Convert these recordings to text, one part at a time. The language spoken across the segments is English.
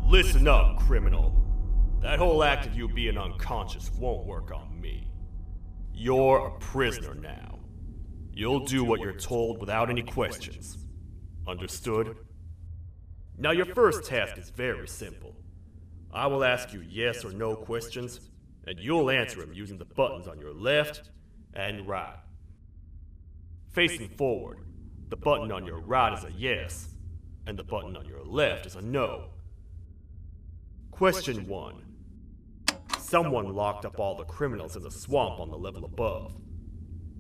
Listen up, criminal. That whole act of you being unconscious won't work on me. You're a prisoner now. You'll do what you're told without any questions. Understood? Now your first task is very simple. I will ask you yes or no questions, and you'll answer them using the buttons on your left and right. Facing forward, the button on your right is a yes, and the button on your left is a no. Question 1. Someone locked up all the criminals in the swamp on the level above.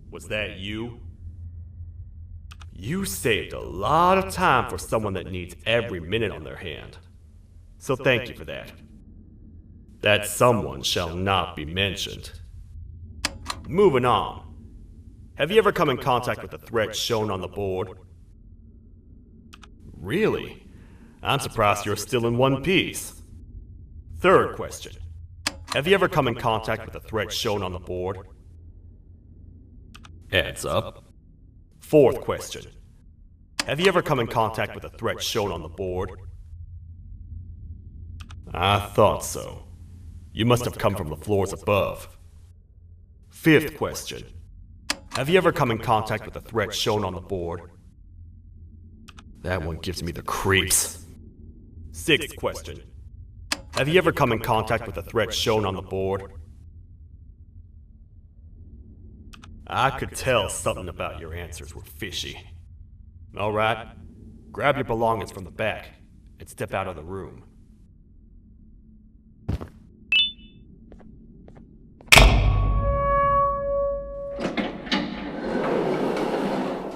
Was that you? You saved a lot of time for someone that needs every minute on their hand. So thank you for that. That someone shall not be mentioned. Moving on. Have you ever come in contact with the threat shown on the board? Really? I'm surprised you're still in one piece. Third question. Have you ever come in contact with the threat shown on the board? Heads up. Fourth question. Have you ever come in contact with the threat shown on the board? I thought so. You must have come from the floors above. Fifth question. Have you ever come in contact with the threat shown on the board? That one gives me the creeps. Sixth question. Have you ever come in contact with the threat shown on the board? I could tell something about your answers were fishy. Alright, grab your belongings from the back and step out of the room.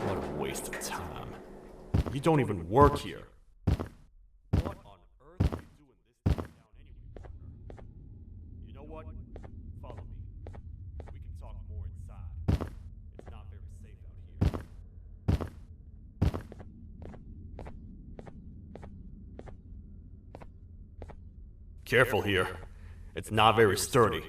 What a waste of time. You don't even work here. Careful here. It's not very sturdy.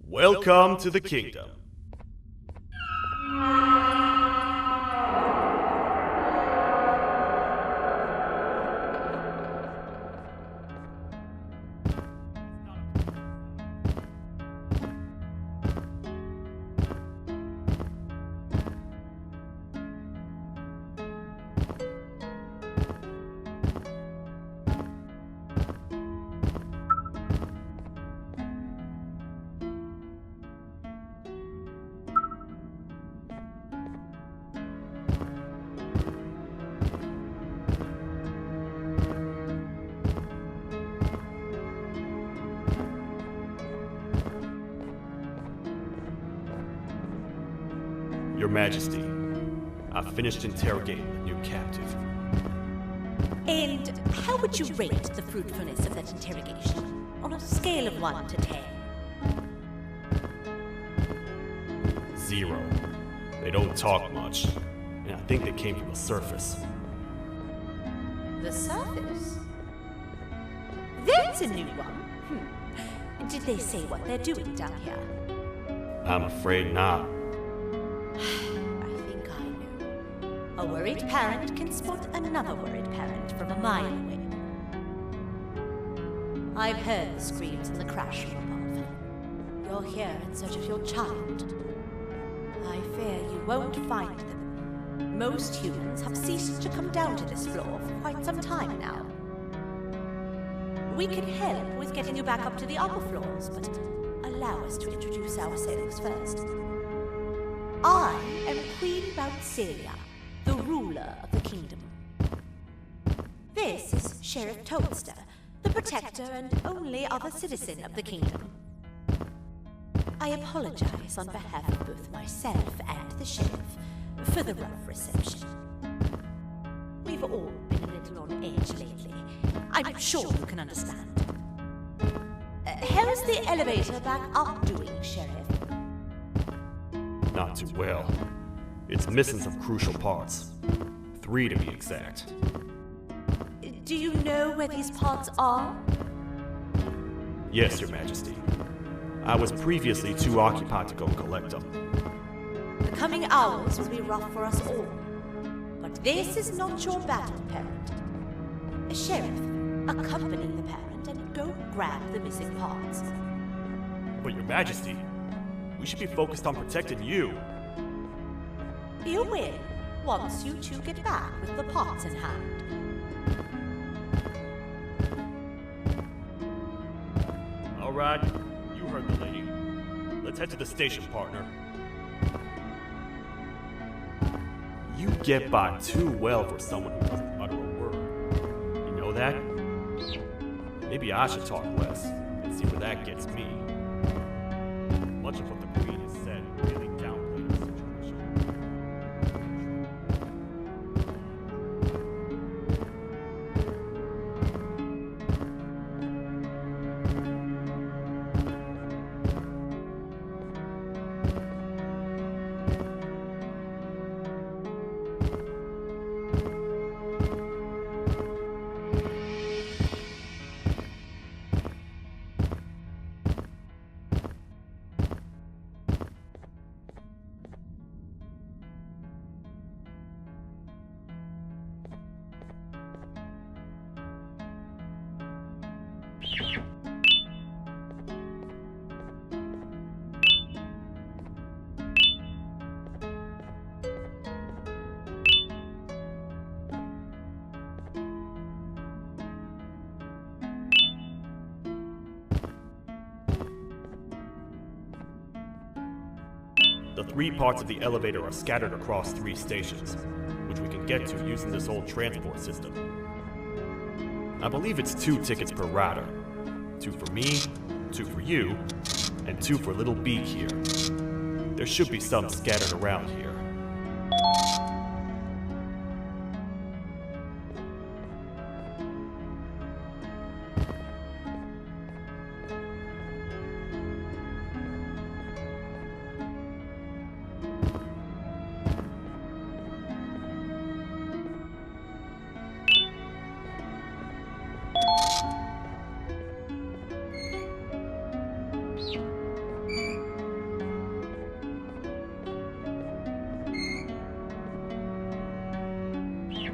Welcome to the kingdom. Your Majesty, I've finished interrogating the new captive. And how would you rate the fruitfulness of that interrogation, on a scale of 1 to 10? 0. They don't talk much, and I think they came from the surface. The surface? That's a new one. Did they say what they're doing down here? I'm afraid not. I think I know. A worried parent can spot another worried parent from a mile away. I've heard the screams and the crash from above. You're here in search of your child. I fear you won't find them. Most humans have ceased to come down to this floor for quite some time now. We can help with getting you back up to the upper floors, but allow us to introduce ourselves first. I am Queen Celia, the ruler of the kingdom. This is Sheriff Toadster, the protector and only other citizen of the kingdom. I apologize on behalf of both myself and the sheriff for the rough reception. We've all been a little on edge lately. I'm sure you can understand. How's the elevator back up doing, Sheriff? Not too well. It's missing some crucial parts. 3 to be exact. Do you know where these parts are? Yes, Your Majesty. I was previously too occupied to go collect them. The coming hours will be rough for us all. But this is not your battle, parent. Sheriff, accompany the parent and go grab the missing parts. But Your Majesty, we should be focused on protecting you. You will, once you two get back with the parts in hand. All right, you heard the lady. Let's head to the station, partner. You get by too well for someone who doesn't utter a word. You know that? Maybe I should talk less and see where that gets me. Much of what the Queen has said really downplayed the situation. The 3 parts of the elevator are scattered across 3 stations, which we can get to using this old transport system. I believe it's 2 tickets per rider. 2 for me, 2 for you, and 2 for Little Beak here. There should be some scattered around here.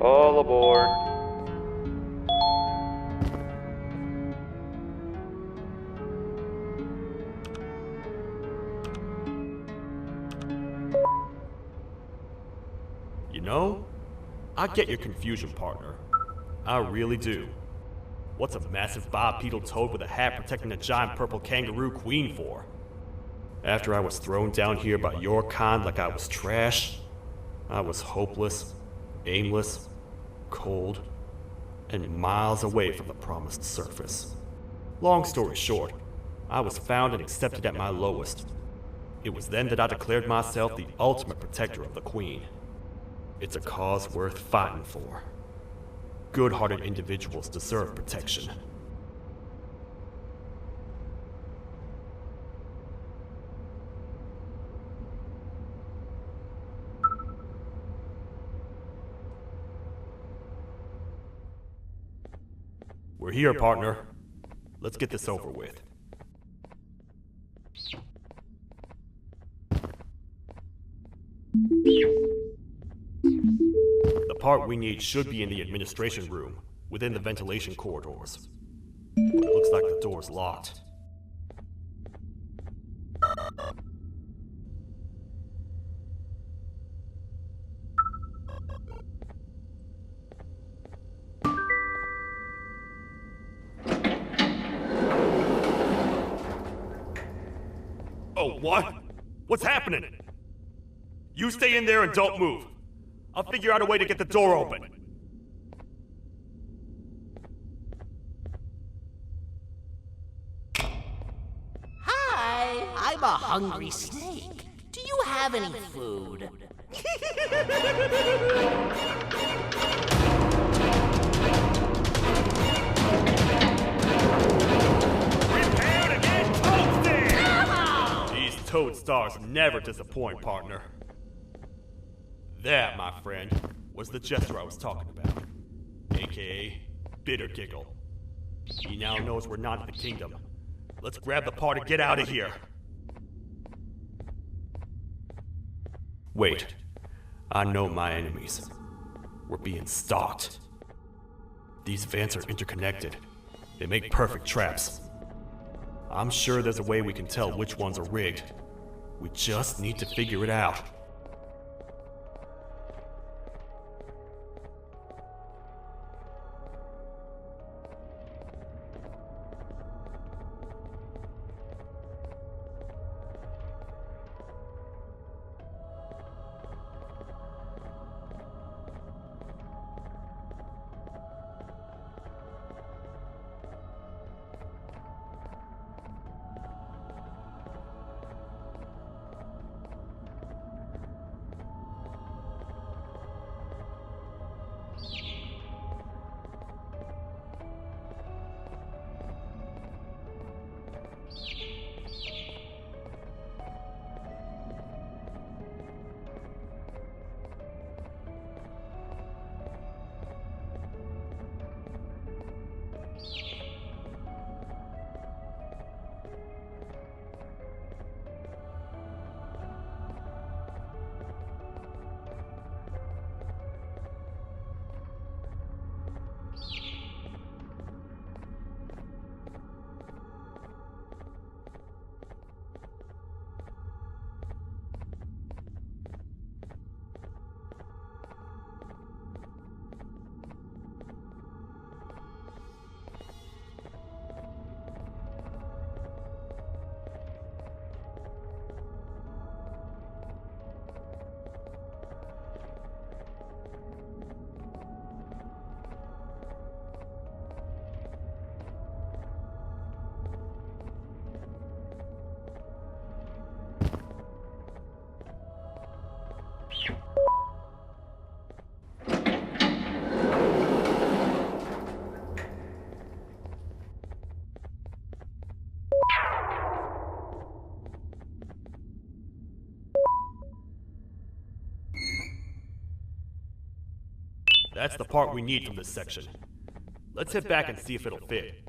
All aboard. You know, I get your confusion, partner. I really do. What's a massive bipedal toad with a hat protecting a giant purple kangaroo queen for? After I was thrown down here by your kind like I was trash, I was hopeless, aimless, cold, and miles away from the promised surface. Long story short, I was found and accepted at my lowest. It was then that I declared myself the ultimate protector of the Queen. It's a cause worth fighting for. Good-hearted individuals deserve protection. We're here, partner. Let's get this over with. The part we need should be in the administration room, within the ventilation corridors. but it looks like the door's locked. Oh, what? What's happening? You stay in there and don't move. I'll figure out a way to get the door open. Hi, I'm a hungry snake. Do you have any food? Prepare to get toasted! These toad stars never disappoint, partner. That, my friend, was the jester I was talking about, aka Bitter Giggle. He now knows we're not in the kingdom. Let's grab the part and get out of here. Wait, I know my enemies. We're being stalked. These vents are interconnected. They make perfect traps. I'm sure there's a way we can tell which ones are rigged. We just need to figure it out. That's the part we need from this section. Let's head back and see if it'll fit.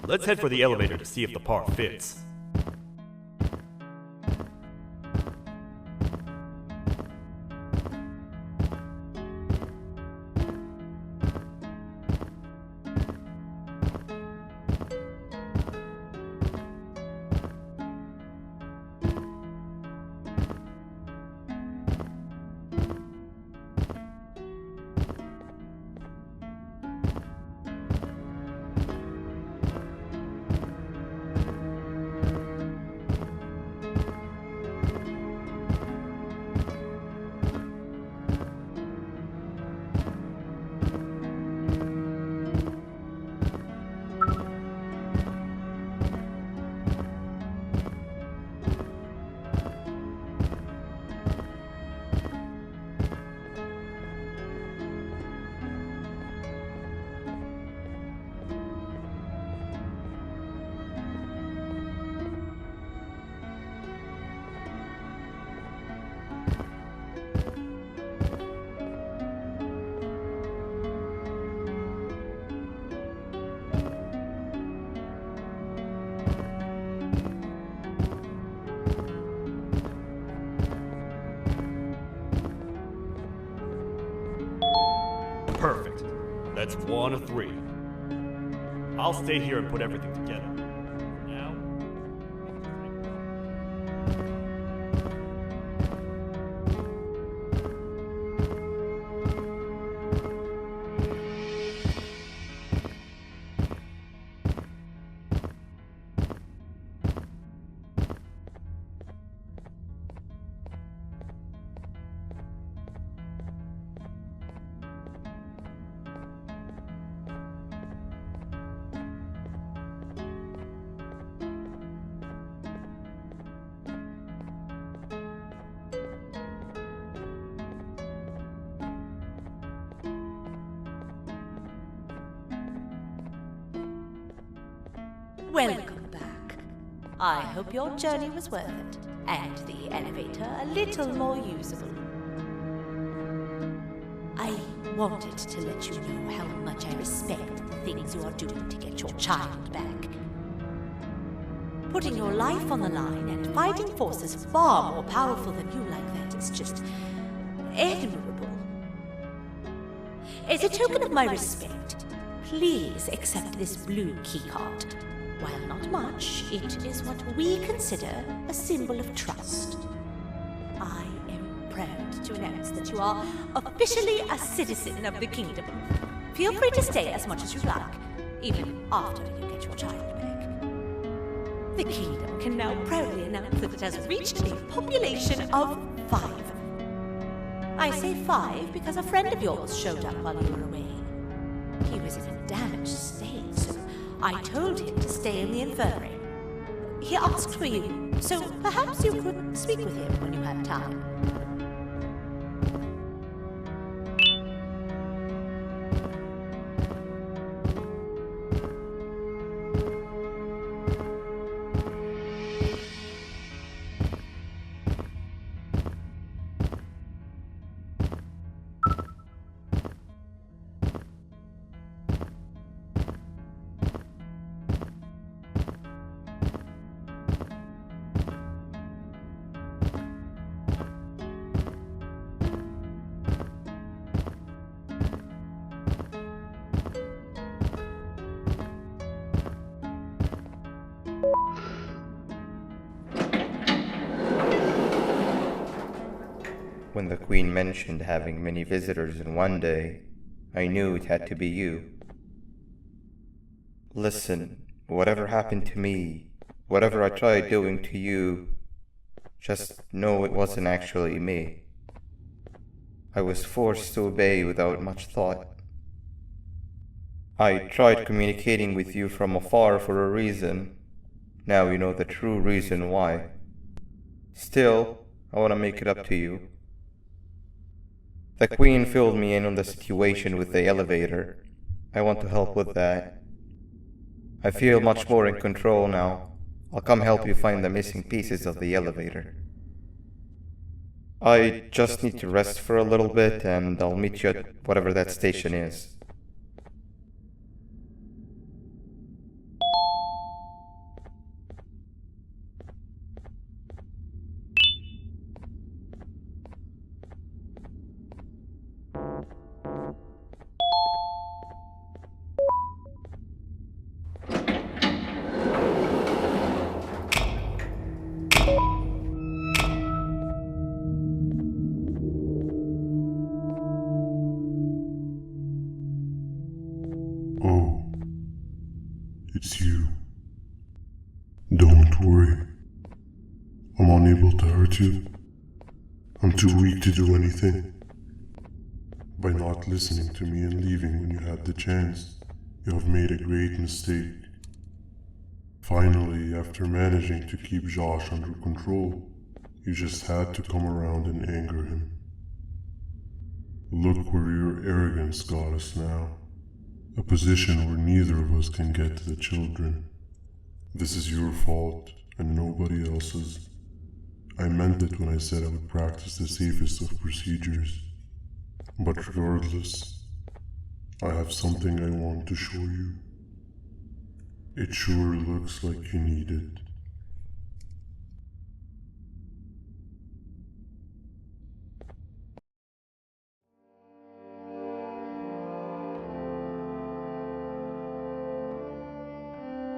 Let's head for the elevator to see if the part fits. Perfect. That's 1 of 3. I'll stay here and put everything together. For now. Welcome back. I hope your journey was worth it, and the elevator a little more usable. I wanted to let you know how much I respect the things you are doing to get your child back. Putting your life on the line and fighting forces far more powerful than you like that is just admirable. As a token of my respect, please accept this blue keycard. While not much, it is what we consider a symbol of trust. I am proud to announce that you are officially a citizen of the kingdom. Feel free to stay as much as you like, even after you get your child back. The kingdom can now proudly announce that it has reached a population of 5. I say 5 because a friend of yours showed up while you were away. He was in a damaged state, so I told him to stay in the infirmary. He asked for you, so perhaps you could speak with him when you have time. When the Queen mentioned having many visitors in one day, I knew it had to be you. Listen, whatever happened to me, whatever I tried doing to you, just know it wasn't actually me. I was forced to obey without much thought. I tried communicating with you from afar for a reason. Now you know the true reason why. Still, I want to make it up to you. The Queen filled me in on the situation with the elevator. I want to help with that. I feel much more in control now. I'll come help you find the missing pieces of the elevator. I just need to rest for a little bit, and I'll meet you at whatever that station is. It's you. Don't worry. I'm unable to hurt you. I'm too weak to do anything. By not listening to me and leaving when you had the chance, you have made a great mistake. Finally, after managing to keep Josh under control, you just had to come around and anger him. Look where your arrogance got us now. A position where neither of us can get to the children. This is your fault, and nobody else's. I meant it when I said I would practice the safest of procedures. But regardless, I have something I want to show you. It sure looks like you need it.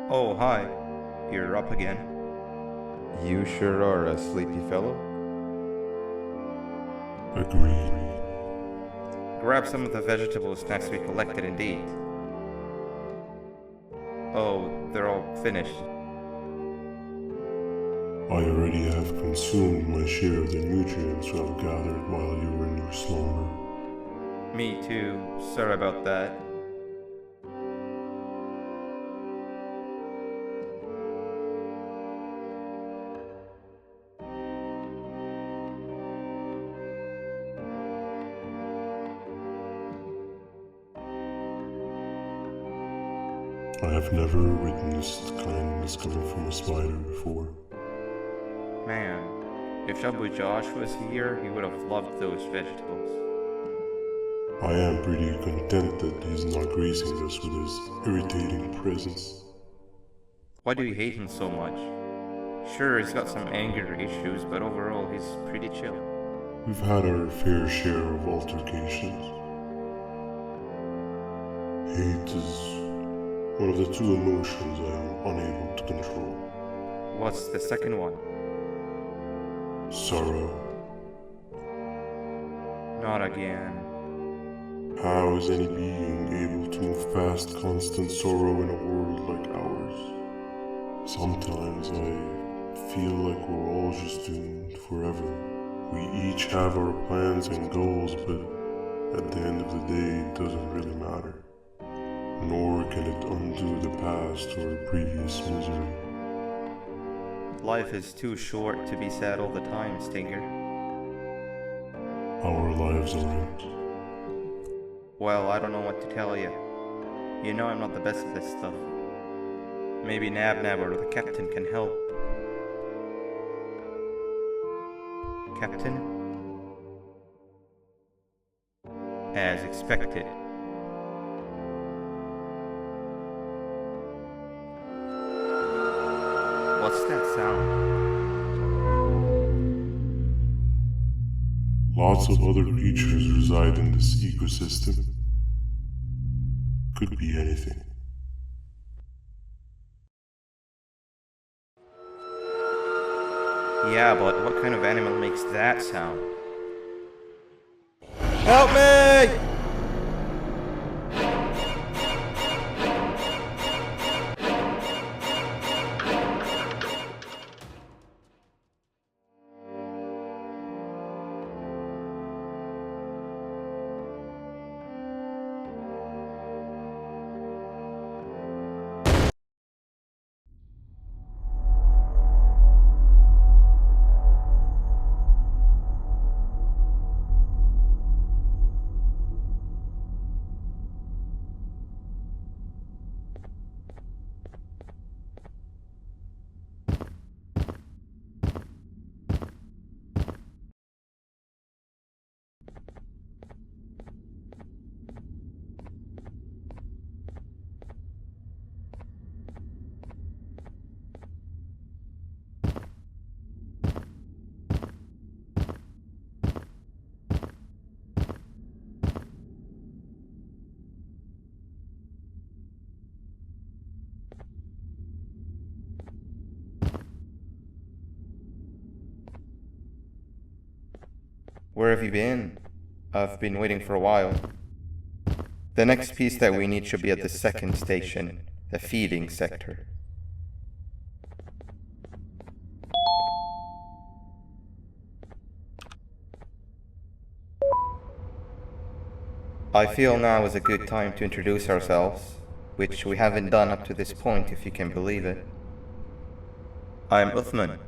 Oh, hi. You're up again. You sure are a sleepy fellow. Agreed. Grab some of the vegetable snacks we collected indeed. Oh, they're all finished. I already have consumed my share of the nutrients you have gathered while you were in your slumber. Me too. Sorry about that. I have never witnessed kindness coming from a spider before. Man, if Shabu Josh was here, he would have loved those vegetables. I am pretty content that he's not gracing us with his irritating presence. Why do you hate him so much? Sure, he's got some anger issues, but overall he's pretty chill. We've had our fair share of altercations. Hate is one of the two emotions I am unable to control. What's the second one? Sorrow. Not again. How is any being able to move past constant sorrow in a world like ours? Sometimes I feel like we're all just doomed forever. We each have our plans and goals, but at the end of the day, it doesn't really matter. Nor can it undo the past or previous misery. Life is too short to be sad all the time, Stinger. Our lives aren't. Well, I don't know what to tell you. You know I'm not the best at this stuff. Maybe Nab or the captain can help. Captain? As expected. What's that sound? Lots of other creatures reside in this ecosystem. Could be anything. Yeah, but what kind of animal makes that sound? Help me! Where have you been? I've been waiting for a while. The next piece that we need should be at the second station. the feeding sector. I feel now is a good time to introduce ourselves, which we haven't done up to this point, if you can believe it. I'm Uthman.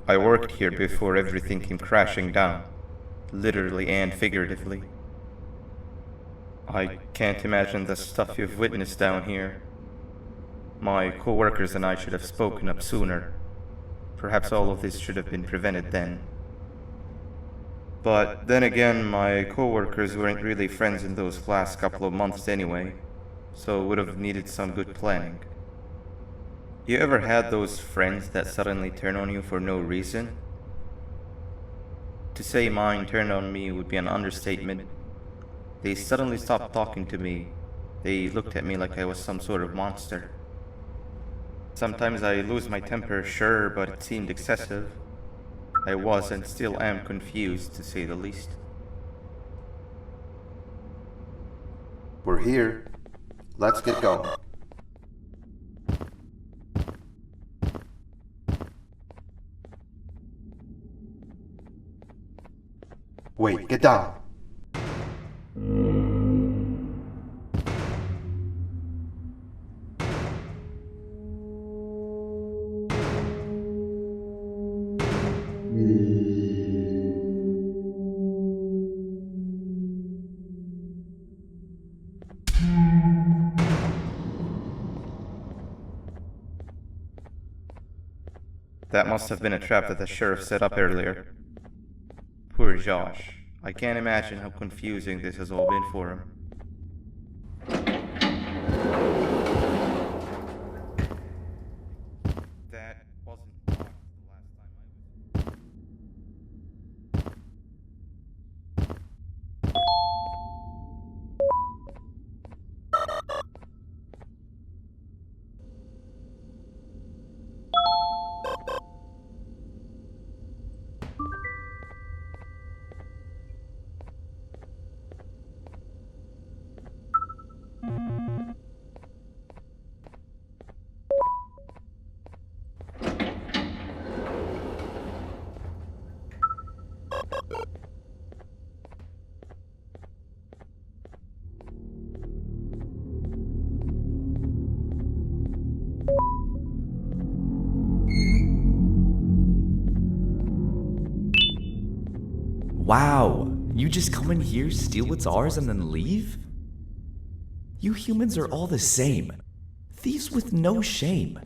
I worked here before everything came crashing down, literally and figuratively. I can't imagine the stuff you've witnessed down here. My co-workers and I should have spoken up sooner. Perhaps all of this should have been prevented then. But then again, my co-workers weren't really friends in those last couple of months anyway, so would have needed some good planning. You ever had those friends that suddenly turn on you for no reason? To say mine turned on me would be an understatement. They suddenly stopped talking to me. They looked at me like I was some sort of monster. Sometimes I lose my temper, sure, but it seemed excessive. I was and still am confused, to say the least. We're here. Let's get going. Wait, get down. That must have been a trap that the sheriff set up earlier. Poor Josh. I can't imagine how confusing this has all been for him. That wasn't locked the last time I was... Wow, you just come in here, steal what's ours, and then leave? You humans are all the same. Thieves with no shame.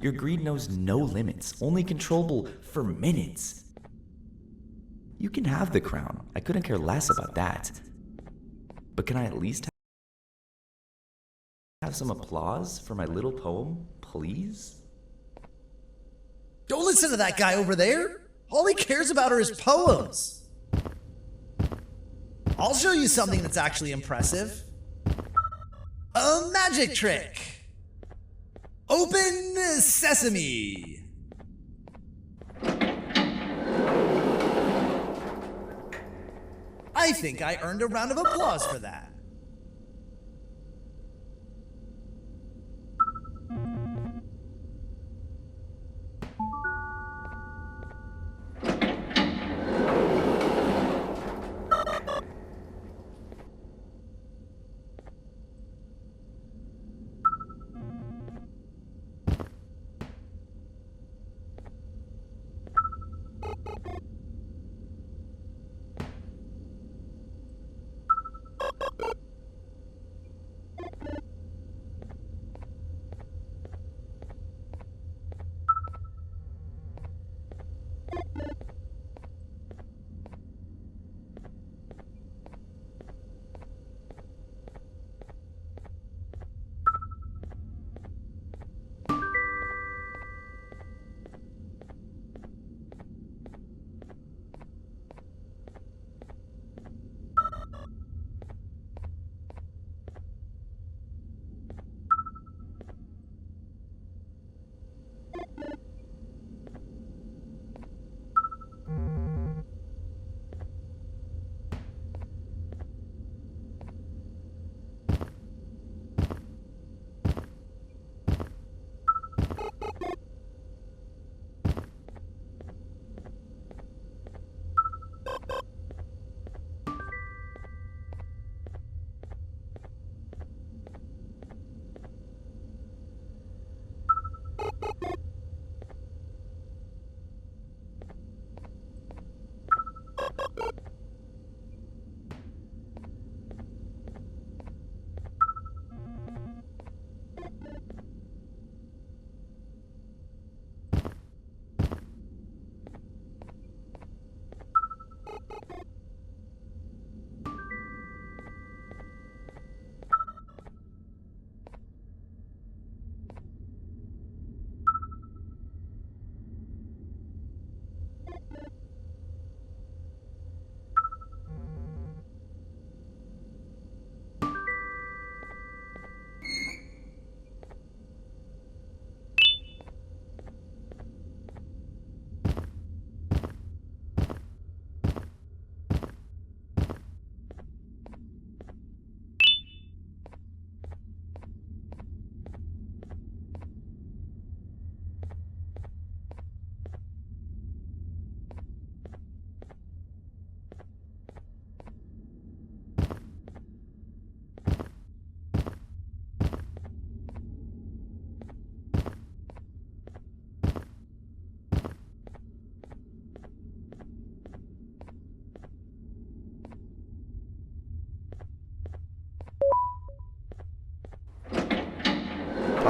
Your greed knows no limits, only controllable for minutes. You can have the crown, I couldn't care less about that. But can I at least have some applause for my little poem, please? Don't listen to that guy over there. All he cares about are his poems. I'll show you something that's actually impressive. A magic trick. Open sesame. I think I earned a round of applause for that.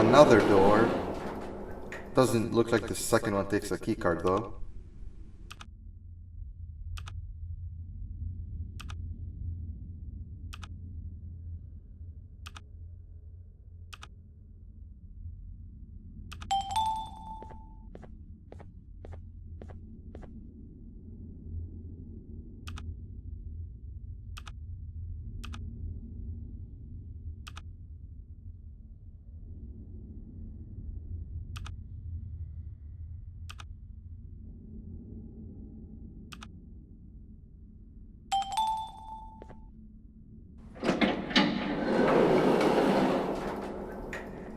Another door. Doesn't look like the second one takes a keycard though.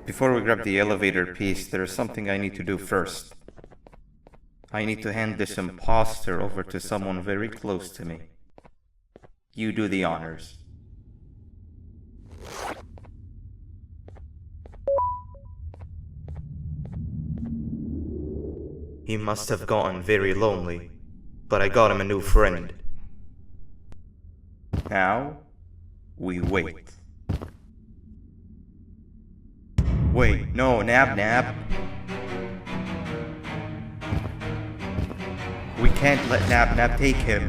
Before we grab the elevator piece, there is something I need to do first. I need to hand this imposter over to someone very close to me. You do the honors. He must have gotten very lonely, but I got him a new friend. Now, we wait. Wait, no, Nab. We can't let Nab take him.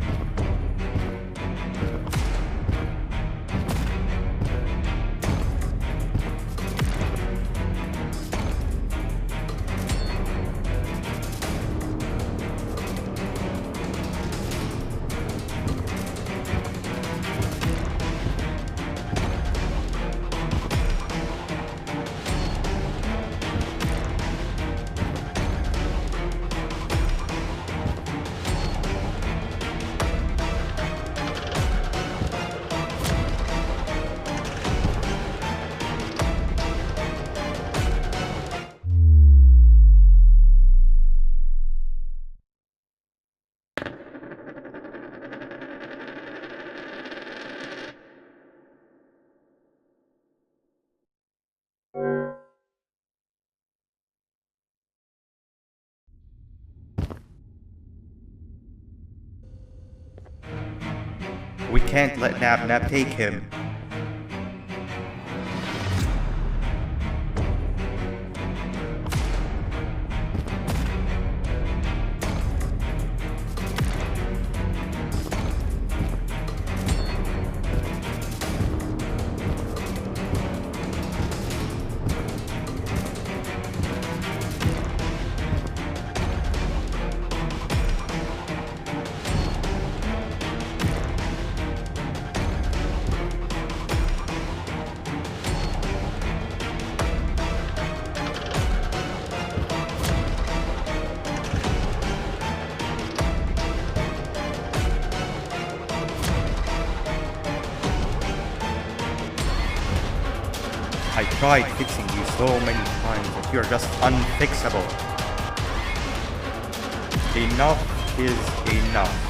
We can't let Nab take him. I tried fixing you so many times that you're just unfixable. Enough is enough.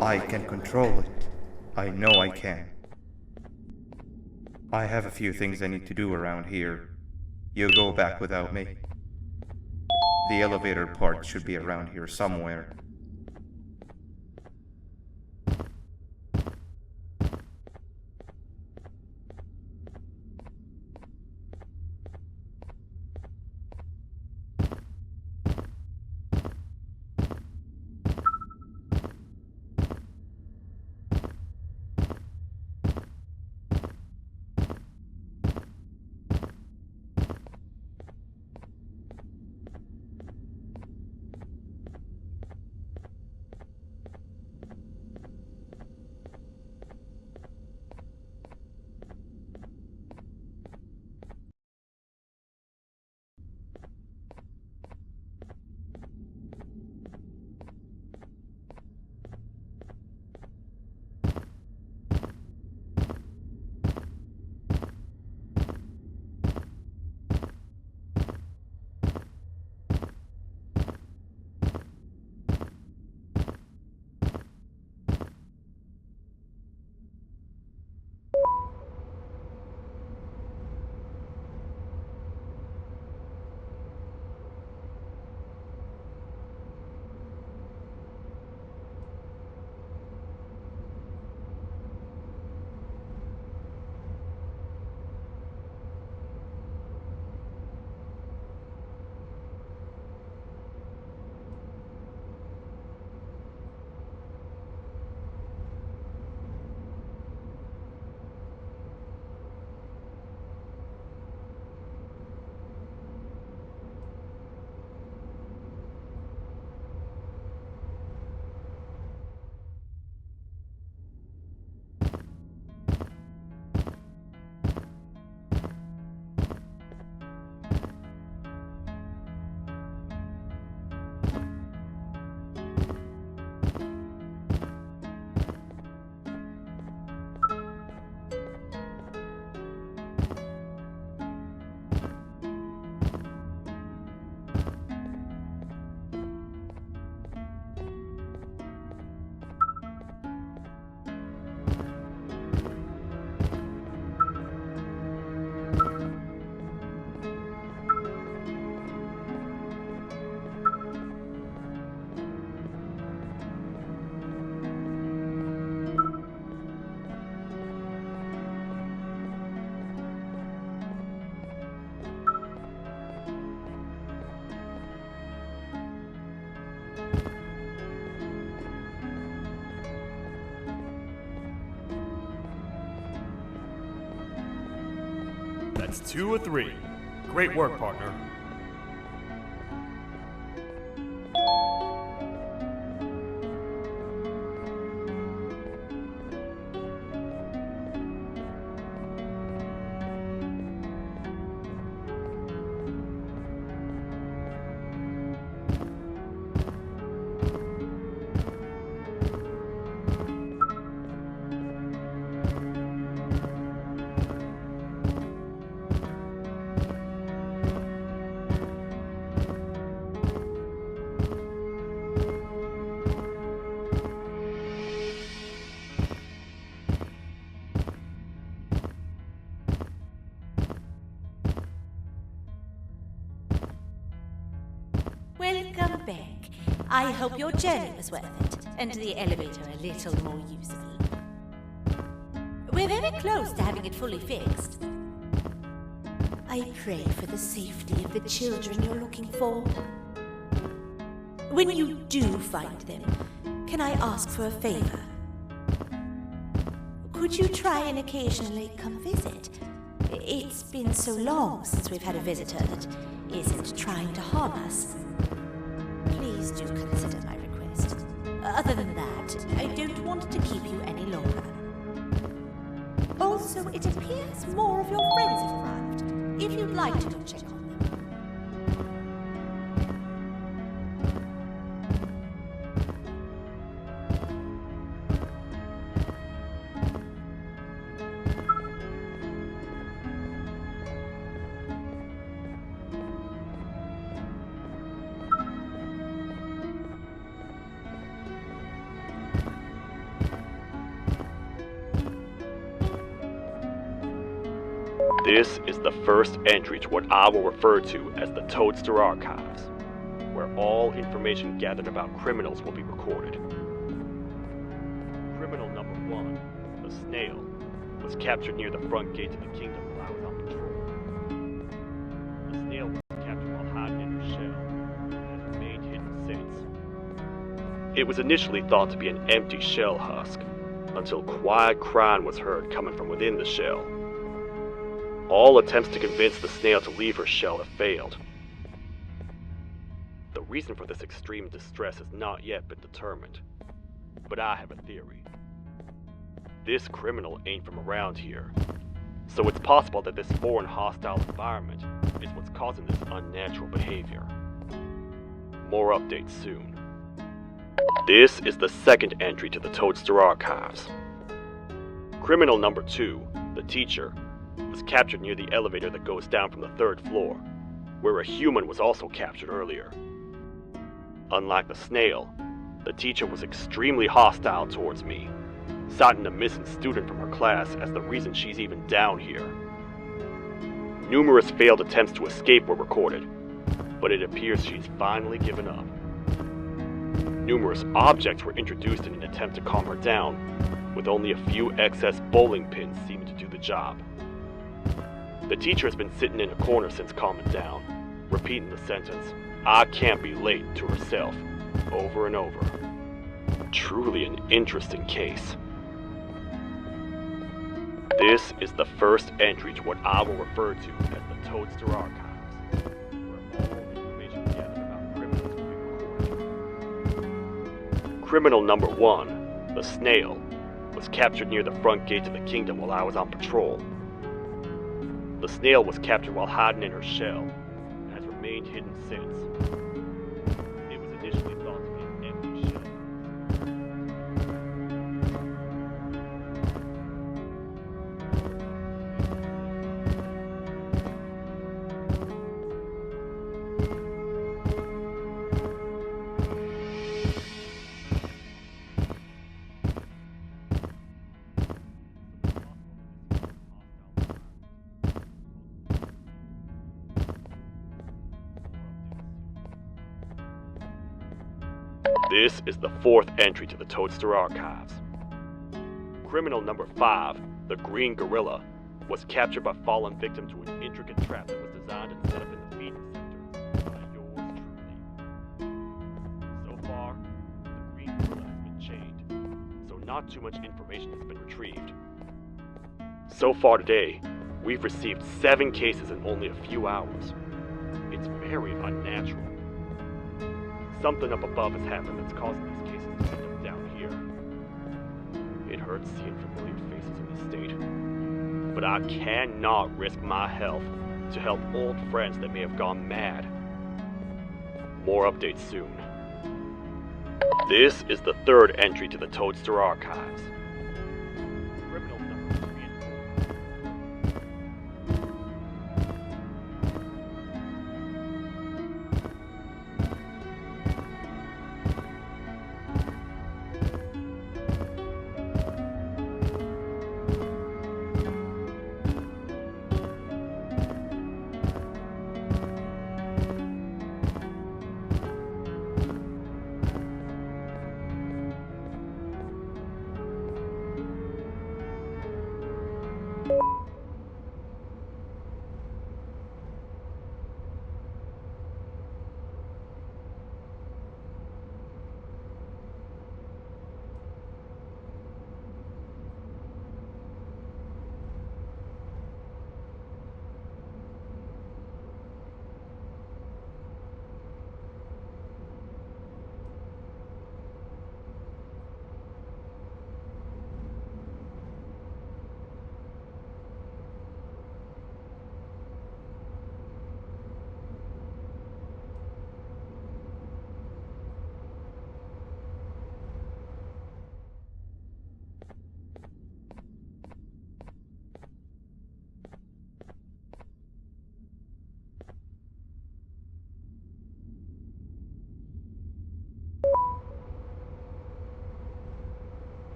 I can control it. I know I can. I have a few things I need to do around here. You go back without me. The elevator part should be around here somewhere. That's 2 of 3. Great work, partner. Welcome back. I hope your journey was worth it, and the elevator a little more usable. We're very close to having it fully fixed. I pray for the safety of the children you're looking for. When you do find them, can I ask for a favor? Could you try and occasionally come visit? It's been so long since we've had a visitor that isn't trying to harm us. Please do consider my request. Other than that, I don't want to keep you any longer. Also, it appears more of your friends have arrived, if you'd like to go check on them. This is the first entry to what I will refer to as the Toadster Archives, where all information gathered about criminals will be recorded. Criminal number 1, the Snail, was captured near the front gate to the kingdom while I was on patrol. The Snail was captured while hiding in her shell and has remained hidden since. It was initially thought to be an empty shell husk, until quiet crying was heard coming from within the shell. All attempts to convince the Snail to leave her shell have failed. The reason for this extreme distress has not yet been determined, but I have a theory. This criminal ain't from around here, so it's possible that this foreign hostile environment is what's causing this unnatural behavior. More updates soon. This is the second entry to the Toadster Archives. Criminal number 2, the teacher, was captured near the elevator that goes down from the 3rd floor, where a human was also captured earlier. Unlike the Snail, the teacher was extremely hostile towards me, citing a missing student from her class as the reason she's even down here. Numerous failed attempts to escape were recorded, but it appears she's finally given up. Numerous objects were introduced in an attempt to calm her down, with only a few excess bowling pins seeming to do the job. The teacher has been sitting in a corner since calming down, repeating the sentence, "I can't be late," to herself, over and over. Truly an interesting case. This is the first entry to what I will refer to as the Toadster Archives, where all information gathered about criminals will be recorded. Criminal number 1, the Snail, was captured near the front gate to the kingdom while I was on patrol. The Snail was captured while hiding in her shell, and has remained hidden since. It was initially thought to be an empty shell. This is the 4th entry to the Toadster Archives. Criminal number 5, the Green Gorilla, was captured by falling victim to an intricate trap that was designed and set up in the feeding center by yours truly. So far, the Green Gorilla has been chained, so not too much information has been retrieved. So far today, We've received 7 cases in only a few hours. It's very unnatural. Something up above has happened that's causing these cases to end up down here. It hurts seeing familiar faces in this state, but I cannot risk my health to help old friends that may have gone mad. More updates soon. This is the 3rd entry to the Toadster Archives. Criminal number 3 and 4.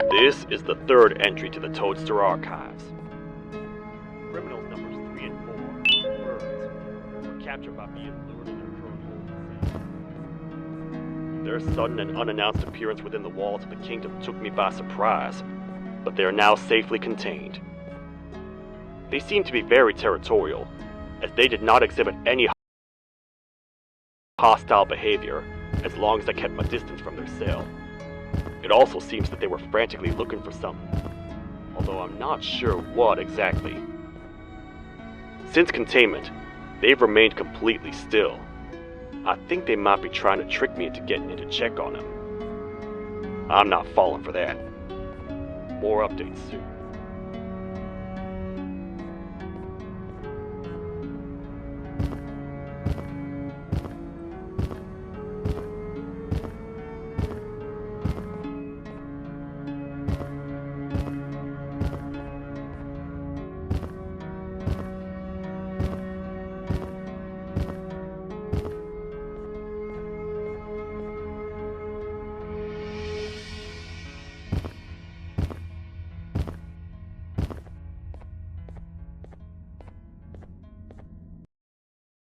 This is the 3rd entry to the Toadster Archives. Criminals numbers 3 and 4, birds, were captured by being lured in their current hold. Their sudden and unannounced appearance within the walls of the kingdom took me by surprise, but they are now safely contained. They seem to be very territorial, as they did not exhibit any hostile behavior as long as I kept my distance from their cell. It also seems that they were frantically looking for something, although I'm not sure what exactly. Since containment, they've remained completely still. I think they might be trying to trick me into getting in to check on them. I'm not falling for that. More updates soon.